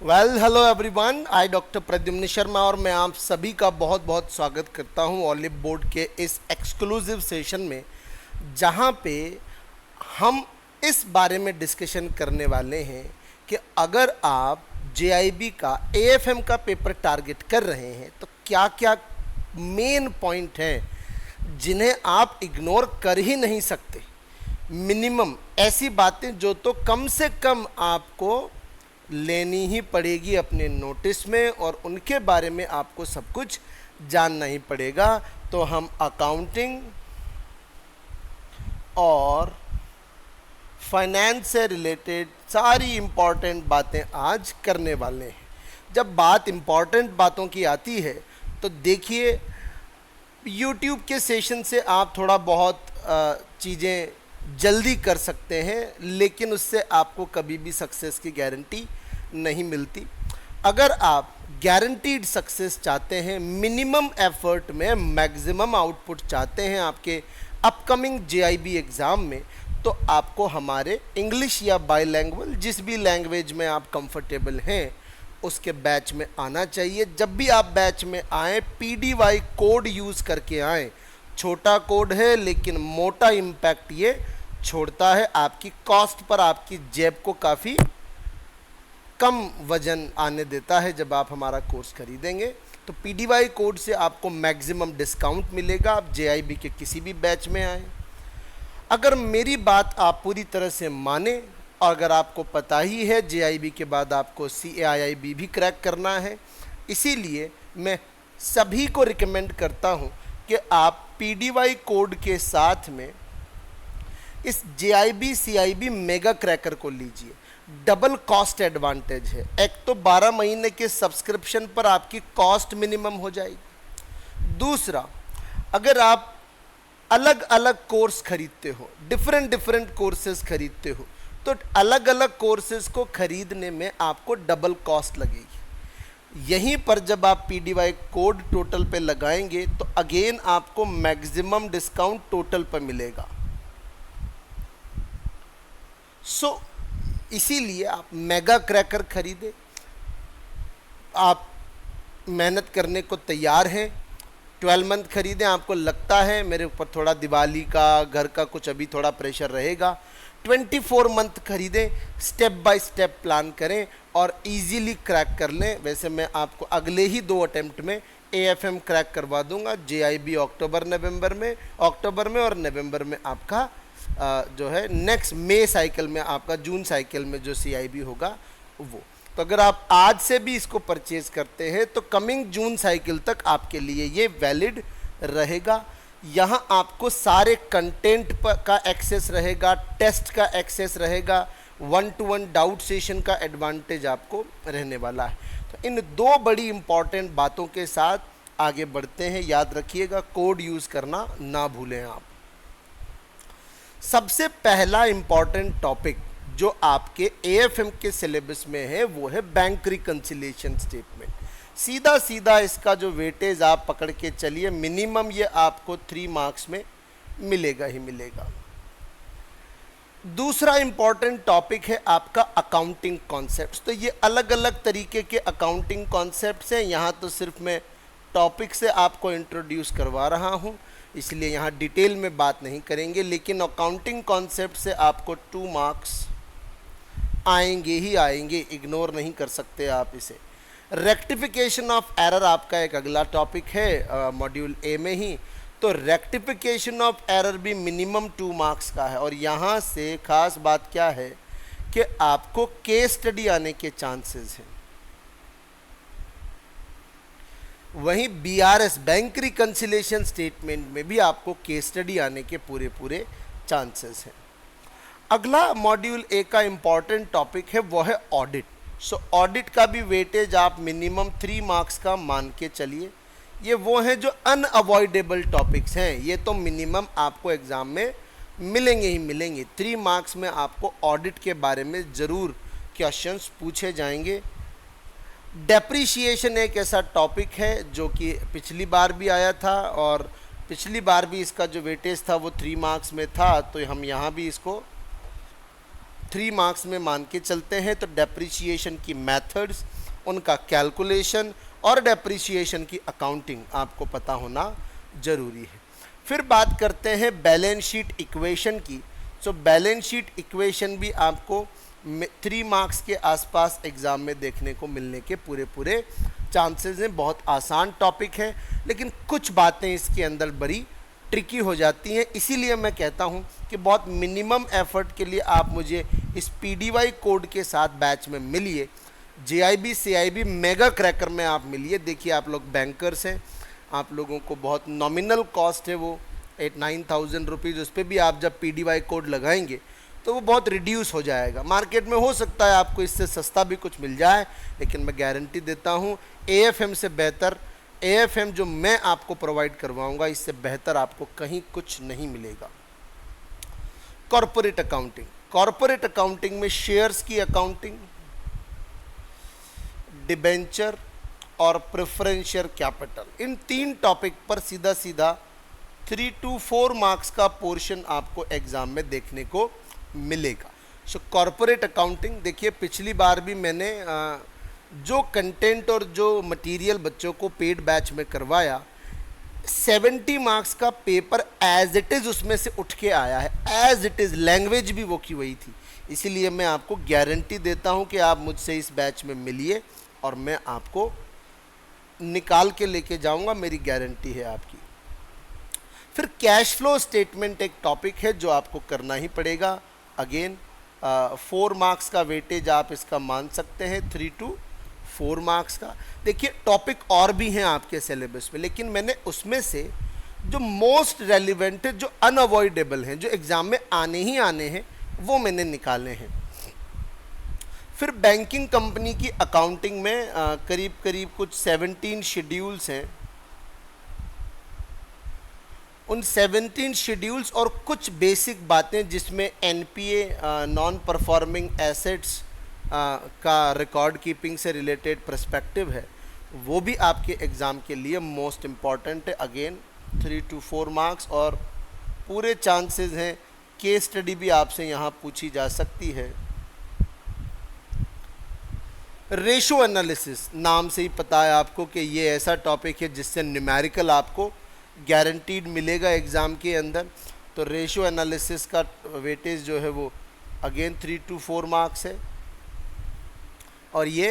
Hello everyone, आई doctor Pradyumna Sharma और मैं आप सभी का बहुत बहुत स्वागत करता हूं ऑलिव बोर्ड के इस एक्सक्लूसिव सेशन में, जहां पे हम इस बारे में डिस्कशन करने वाले हैं कि अगर आप जेआईबी का एएफएम का पेपर टारगेट कर रहे हैं तो क्या क्या मेन पॉइंट हैं जिन्हें आप इग्नोर कर ही नहीं सकते। मिनिमम ऐसी बातें जो तो कम से कम आपको लेनी ही पड़ेगी अपने नोटिस में, और उनके बारे में आपको सब कुछ जानना ही पड़ेगा। तो हम अकाउंटिंग और फाइनेंस से रिलेटेड सारी इम्पॉर्टेंट बातें आज करने वाले हैं। जब बात इम्पॉर्टेंट बातों की आती है तो देखिए, YouTube के सेशन से आप थोड़ा बहुत चीज़ें जल्दी कर सकते हैं, लेकिन उससे आपको कभी भी सक्सेस की गारंटी नहीं मिलती। अगर आप गारंटीड सक्सेस चाहते हैं, मिनिमम एफर्ट में मैक्सिमम आउटपुट चाहते हैं आपके अपकमिंग जेआईबी एग्ज़ाम में, तो आपको हमारे इंग्लिश या बाईलैंग्वेज, जिस भी लैंग्वेज में आप कंफर्टेबल हैं, उसके बैच में आना चाहिए। जब भी आप बैच में आएँ, PDY कोड यूज़ करके आएँ। छोटा कोड है लेकिन मोटा इम्पैक्ट ये छोड़ता है आपकी कॉस्ट पर, आपकी जेब को काफ़ी कम वजन आने देता है जब आप हमारा कोर्स खरीदेंगे। तो PDY कोड से आपको मैक्सिमम डिस्काउंट मिलेगा, आप JIB के किसी भी बैच में आएँ। अगर मेरी बात आप पूरी तरह से माने, और अगर आपको पता ही है JIB के बाद आपको CAIIB भी क्रैक करना है, इसीलिए मैं सभी को रिकमेंड करता हूँ कि आप PDY कोड के साथ में इस JIB CIB मेगा क्रैकर को लीजिए। डबल कॉस्ट एडवांटेज है। एक तो 12 महीने के सब्सक्रिप्शन पर आपकी कॉस्ट मिनिमम हो जाएगी। दूसरा, अगर आप अलग अलग कोर्स खरीदते हो, डिफरेंट कोर्सेज खरीदते हो, तो अलग अलग कोर्सेज को खरीदने में आपको डबल कॉस्ट लगेगी। यहीं पर जब आप PDY कोड टोटल पे लगाएंगे तो अगेन आपको मैक्सिमम डिस्काउंट टोटल पर मिलेगा। इसीलिए आप मेगा क्रैकर खरीदें। आप मेहनत करने को तैयार हैं, 12 मंथ खरीदें। आपको लगता है मेरे ऊपर थोड़ा दिवाली का, घर का कुछ अभी थोड़ा प्रेशर रहेगा, 24 मंथ खरीदें। स्टेप बाय स्टेप प्लान करें और इजीली क्रैक कर लें। वैसे मैं आपको अगले ही 2 अटेम्प्ट में AFM क्रैक करवा दूंगा। JIB अक्टूबर में और नवंबर में आपका जो है नेक्स्ट मई साइकिल में, आपका जून साइकिल में जो CIB होगा वो। तो अगर आप आज से भी इसको परचेज करते हैं तो कमिंग जून साइकिल तक आपके लिए ये वैलिड रहेगा। यहाँ आपको सारे कंटेंट का एक्सेस रहेगा, टेस्ट का एक्सेस रहेगा, 1-to-1 डाउट सेशन का एडवांटेज आपको रहने वाला है। तो इन 2 बड़ी इंपॉर्टेंट बातों के साथ आगे बढ़ते हैं। याद रखिएगा, कोड यूज़ करना ना भूलें आप। सबसे पहला इंपॉर्टेंट टॉपिक जो आपके AFM के सिलेबस में है वो है बैंक रिकंसिलिएशन स्टेटमेंट। सीधा सीधा इसका जो वेटेज आप पकड़ के चलिए, मिनिमम ये आपको 3 मार्क्स में मिलेगा ही मिलेगा। दूसरा इंपॉर्टेंट टॉपिक है आपका अकाउंटिंग कॉन्सेप्ट्स। तो ये अलग अलग तरीके के अकाउंटिंग कॉन्सेप्ट्स हैं। यहाँ तो सिर्फ मैं टॉपिक से आपको इंट्रोड्यूस करवा रहा हूँ, इसलिए यहाँ डिटेल में बात नहीं करेंगे, लेकिन अकाउंटिंग कॉन्सेप्ट से आपको 2 मार्क्स आएंगे ही आएंगे, इग्नोर नहीं कर सकते आप इसे। रेक्टिफिकेशन ऑफ एरर आपका एक अगला टॉपिक है मॉड्यूल A में ही। तो रेक्टिफिकेशन ऑफ एरर भी मिनिमम 2 मार्क्स का है, और यहाँ से खास बात क्या है कि आपको केस स्टडी आने के चांसेस हैं। वहीं BRS बैंक रिकंसिलिएशन स्टेटमेंट में भी आपको केस स्टडी आने के पूरे चांसेस हैं। अगला मॉड्यूल A का इम्पॉर्टेंट टॉपिक है वो है ऑडिट। ऑडिट का भी वेटेज आप मिनिमम 3 मार्क्स का मान के चलिए। ये वो हैं जो अनअवॉइडेबल टॉपिक्स हैं, ये तो मिनिमम आपको एग्ज़ाम में मिलेंगे ही मिलेंगे। 3 मार्क्स में आपको ऑडिट के बारे में ज़रूर क्वेश्चंस पूछे जाएंगे। डेप्रीशिएशन एक ऐसा टॉपिक है जो कि पिछली बार भी आया था, और पिछली बार भी इसका जो वेटेज था वो 3 मार्क्स में था, तो हम यहाँ भी इसको 3 मार्क्स में मान के चलते हैं तो डेप्रिसिएशन की मेथड्स, उनका कैलकुलेशन और डेप्रिसिएशन की अकाउंटिंग आपको पता होना जरूरी है। फिर बात करते हैं बैलेंस शीट इक्वेशन की। सो बैलेंस शीट इक्वेशन भी आपको 3 मार्क्स के आसपास एग्ज़ाम में देखने को मिलने के पूरे चांसेस हैं। बहुत आसान टॉपिक है, लेकिन कुछ बातें इसके अंदर बड़ी ट्रिकी हो जाती हैं। इसीलिए मैं कहता हूं कि बहुत मिनिमम एफर्ट के लिए आप मुझे इस पीडीवाई कोड के साथ बैच में मिलिए। जेआईबी सीआईबी मेगा क्रैकर में आप मिलिए। देखिए, आप लोग बैंकर्स हैं, आप लोगों को बहुत नॉमिनल कॉस्ट है वो 8-9,000 रुपीज़। उस पर भी आप जब पीडीवाई कोड लगाएंगे तो वो बहुत रिड्यूस हो जाएगा। मार्केट में हो सकता है आपको इससे सस्ता भी कुछ मिल जाए, लेकिन मैं गारंटी देता हूँ एएफएम से बेहतर, एएफएम जो मैं आपको प्रोवाइड करवाऊंगा इससे बेहतर आपको कहीं कुछ नहीं मिलेगा। कॉर्पोरेट अकाउंटिंग, कॉर्पोरेट अकाउंटिंग में शेयर्स की अकाउंटिंग, डिबेंचर और प्रेफरेंस शेयर कैपिटल, इन 3 टॉपिक पर सीधा 3 to 4 मार्क्स का पोर्शन आपको एग्जाम में देखने को मिलेगा। सो कॉर्पोरेट अकाउंटिंग, देखिए पिछली बार भी मैंने जो कंटेंट और जो मटेरियल बच्चों को पेड बैच में करवाया, 70 मार्क्स का पेपर एज इट इज़ उसमें से उठ के आया है। एज इट इज़ लैंग्वेज भी वो की वही थी। इसीलिए मैं आपको गारंटी देता हूं कि आप मुझसे इस बैच में मिलिए और मैं आपको निकाल के लेके जाऊंगा, मेरी गारंटी है आपकी। फिर कैश फ्लो स्टेटमेंट एक टॉपिक है जो आपको करना ही पड़ेगा। अगेन 4 मार्क्स का वेटेज आप इसका मान सकते हैं, 3 to 4 मार्क्स का। देखिए टॉपिक और भी हैं आपके सिलेबस में, लेकिन मैंने उसमें से जो मोस्ट रेलिवेंट है, जो अनअवॉइडेबल हैं, जो एग्ज़ाम में आने ही आने हैं, वो मैंने निकाले हैं। फिर बैंकिंग कंपनी की अकाउंटिंग में करीब करीब कुछ 17 शेड्यूल्स हैं। उन 17 शेड्यूल्स और कुछ बेसिक बातें जिसमें एनपीए, नॉन परफॉर्मिंग एसेट्स का रिकॉर्ड कीपिंग से रिलेटेड पर्सपेक्टिव है, वो भी आपके एग्ज़ाम के लिए मोस्ट इम्पॉर्टेंट है। अगेन 3 to 4 मार्क्स और पूरे चांसेस हैं केस स्टडी भी आपसे यहाँ पूछी जा सकती है। रेशो एनालिसिस, नाम से ही पता है आपको कि ये ऐसा टॉपिक है जिससे न्यूमेरिकल आपको गारंटीड मिलेगा एग्ज़ाम के अंदर। तो रेशो एनालिसिस का वेटेज जो है वो अगेन 3 to 4 मार्क्स है और ये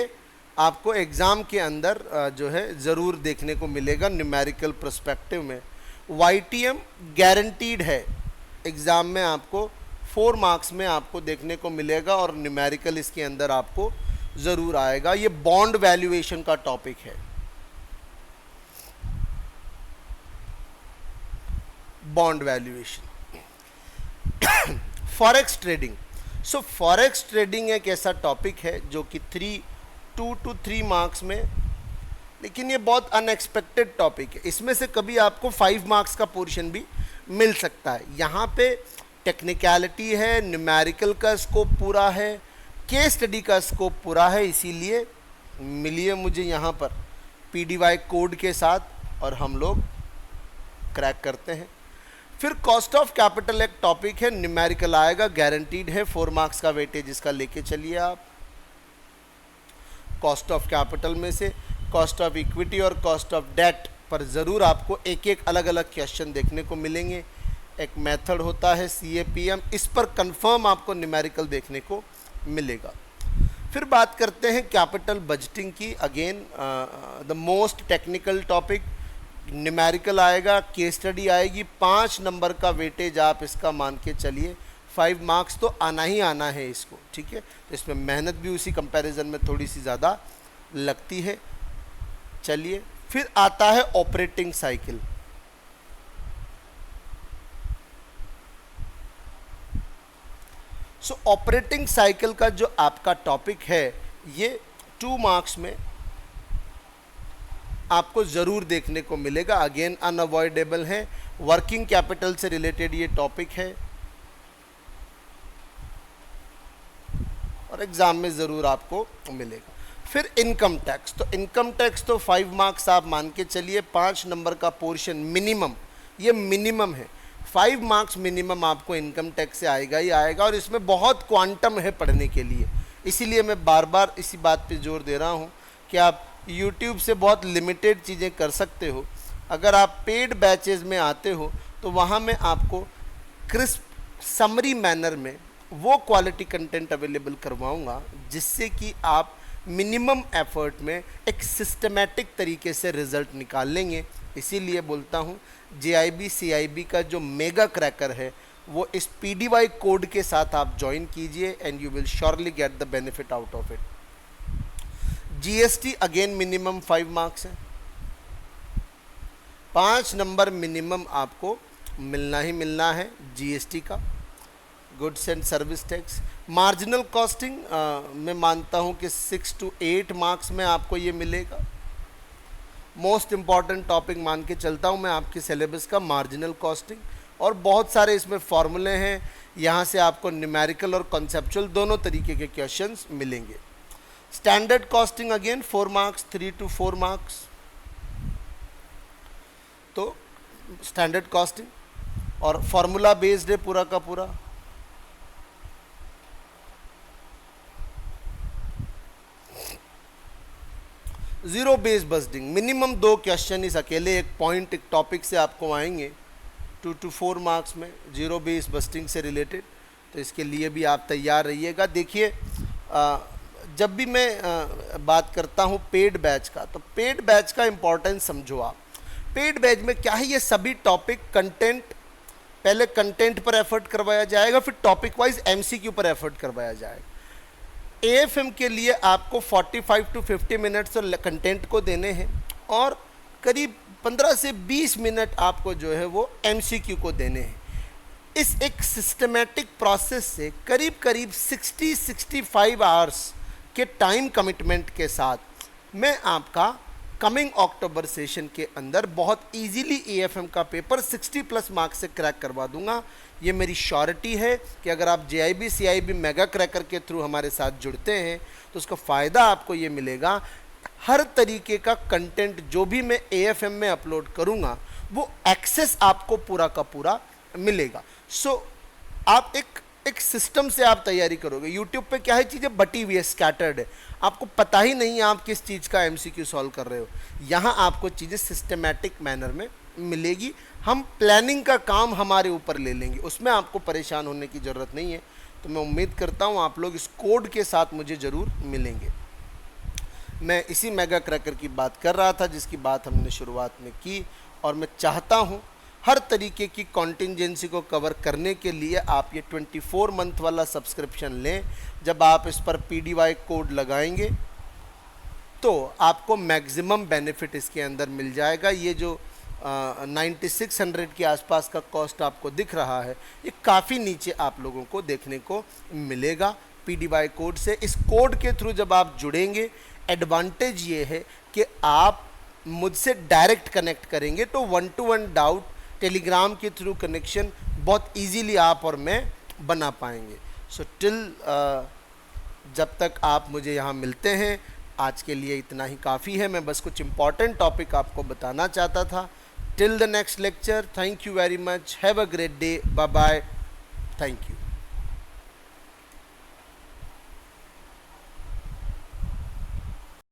आपको एग्ज़ाम के अंदर जो है ज़रूर देखने को मिलेगा न्यूमेरिकल पर्सपेक्टिव में। वाईटीएम गारंटीड है एग्ज़ाम में, आपको 4 मार्क्स में आपको देखने को मिलेगा और न्यूमेरिकल इसके अंदर आपको ज़रूर आएगा। ये बॉन्ड वैल्यूएशन का टॉपिक है। Bond valuation, forex trading. So forex trading एक ऐसा टॉपिक है जो कि 2 to 3 मार्क्स में, लेकिन ये बहुत अनएक्सपेक्टेड टॉपिक है। इसमें से कभी आपको 5 मार्क्स का पोर्शन भी मिल सकता है। यहाँ पे टेक्निकलिटी है, न्यूमेरिकल का स्कोप पूरा है, केस स्टडी का स्कोप पूरा है। इसीलिए मिलिए मुझे यहाँ पर पीडीवाई कोड के साथ और हम लोग क्रैक करते हैं। फिर कॉस्ट ऑफ कैपिटल एक टॉपिक है, न्यूमेरिकल आएगा, गारंटीड है, 4 मार्क्स का वेटेज इसका लेके चलिए आप। कॉस्ट ऑफ कैपिटल में से कॉस्ट ऑफ इक्विटी और कॉस्ट ऑफ डेट पर ज़रूर आपको एक एक अलग अलग क्वेश्चन देखने को मिलेंगे। एक मेथड होता है CAPM, इस पर कंफर्म आपको न्यूमेरिकल देखने को मिलेगा। फिर बात करते हैं कैपिटल बजटिंग की। Again the most technical topic, numerical आएगा, केस स्टडी आएगी, 5 नंबर का वेटेज आप इसका मान के चलिए। 5 मार्क्स तो आना ही आना है इसको, ठीक है। तो इसमें मेहनत भी उसी कंपैरिजन में थोड़ी सी ज़्यादा लगती है। चलिए, फिर आता है ऑपरेटिंग साइकिल। सो ऑपरेटिंग साइकिल का जो आपका टॉपिक है, ये 2 मार्क्स में आपको ज़रूर देखने को मिलेगा। अगेन अनअवॉइडेबल है, वर्किंग कैपिटल से रिलेटेड ये टॉपिक है और एग्ज़ाम में ज़रूर आपको मिलेगा। फिर इनकम टैक्स, तो इनकम टैक्स तो 5 मार्क्स आप मान के चलिए, 5 नंबर का पोर्शन मिनिमम, ये मिनिमम है। 5 मार्क्स मिनिमम आपको इनकम टैक्स से आएगा ही आएगा, और इसमें बहुत क्वांटम है पढ़ने के लिए। इसीलिए मैं बार बार इसी बात पे जोर दे रहा हूँ कि आप YouTube से बहुत लिमिटेड चीज़ें कर सकते हो। अगर आप पेड बैचेज में आते हो तो वहाँ मैं आपको क्रिस्प समरी मैनर में वो क्वालिटी कंटेंट अवेलेबल करवाऊँगा जिससे कि आप मिनिमम एफर्ट में एक सिस्टमेटिक तरीके से रिजल्ट निकाल लेंगे। इसीलिए बोलता हूँ JIB CIB का जो मेगा क्रैकर है वो इस PDY कोड के साथ आप ज्वाइन कीजिए and you will surely get the benefit out of it. GST again minimum 5 marks है, 5 नंबर मिनिमम आपको मिलना ही मिलना है GST का, goods and service tax. Marginal costing मैं मानता हूँ कि 6 to 8 मार्क्स में आपको ये मिलेगा। मोस्ट इम्पॉर्टेंट टॉपिक मान के चलता हूँ मैं आपके सिलेबस का मार्जिनल कॉस्टिंग, और बहुत सारे इसमें फॉर्मूले हैं। यहाँ से आपको न्यूमेरिकल और कॉन्सेप्चुअल दोनों तरीके के क्वेश्चंस मिलेंगे। Standard costing again 4 marks, 3 to 4 marks. तो स्टैंडर्ड कॉस्टिंग और फॉर्मूला बेस्ड है पूरा का पूरा। Zero base budgeting minimum 2 question इस अकेले एक पॉइंट एक टॉपिक से आपको आएंगे 2 to 4 मार्क्स में जीरो बेस बस्टिंग से रिलेटेड। तो इसके लिए भी आप तैयार रहिएगा। देखिए जब भी मैं बात करता हूँ पेड बैच का, तो पेड बैच का इम्पोर्टेंस समझो आप। पेड बैच में क्या है, ये सभी टॉपिक कंटेंट, पहले कंटेंट पर एफर्ट करवाया जाएगा, फिर टॉपिक वाइज MCQ पर एफर्ट करवाया जाएगा। AFM के लिए आपको 45 to 50 मिनट्स कंटेंट को देने हैं और करीब 15 से 20 मिनट आपको जो है वो MCQ को देने हैं। इस एक सिस्टमेटिक प्रोसेस से करीब करीब 60-65 आवर्स के टाइम कमिटमेंट के साथ मैं आपका कमिंग अक्टूबर सेशन के अंदर बहुत इजीली AFM का पेपर 60+ मार्क्स से क्रैक करवा दूंगा। ये मेरी श्योरिटी है कि अगर आप JIB CIB मेगा क्रैकर के थ्रू हमारे साथ जुड़ते हैं तो उसका फ़ायदा आपको ये मिलेगा, हर तरीके का कंटेंट जो भी मैं AFM में अपलोड करूँगा वो एक्सेस आपको पूरा का पूरा मिलेगा। सो आप एक सिस्टम से आप तैयारी करोगे। यूट्यूब पे क्या है, चीज़ें बटी हुई है, स्कैटर्ड है, आपको पता ही नहीं आप किस चीज़ का MCQ सॉल्व कर रहे हो। यहाँ आपको चीज़ें सिस्टमेटिक मैनर में मिलेगी। हम प्लानिंग का काम हमारे ऊपर ले लेंगे, उसमें आपको परेशान होने की ज़रूरत नहीं है। तो मैं उम्मीद करता हूँ आप लोग इस कोड के साथ मुझे ज़रूर मिलेंगे। मैं इसी मेगा क्रैकर की बात कर रहा था जिसकी बात हमने शुरुआत में की, और मैं चाहता हूँ हर तरीके की कॉन्टिंजेंसी को कवर करने के लिए आप ये 24 मंथ वाला सब्सक्रिप्शन लें। जब आप इस पर PDY कोड लगाएंगे तो आपको मैक्सिमम बेनिफिट इसके अंदर मिल जाएगा। ये जो 9600 के आसपास का कॉस्ट आपको दिख रहा है, ये काफ़ी नीचे आप लोगों को देखने को मिलेगा PDY कोड से। इस कोड के थ्रू जब आप जुड़ेंगे, एडवांटेज ये है कि आप मुझसे डायरेक्ट कनेक्ट करेंगे, तो 1-to-1 डाउट टेलीग्राम के थ्रू कनेक्शन बहुत इजीली आप और मैं बना पाएंगे। सो जब तक आप मुझे यहाँ मिलते हैं, आज के लिए इतना ही काफ़ी है। मैं बस कुछ इंपॉर्टेंट टॉपिक आपको बताना चाहता था। Till the next lecture, thank you very much, have a great day, bye bye, thank you.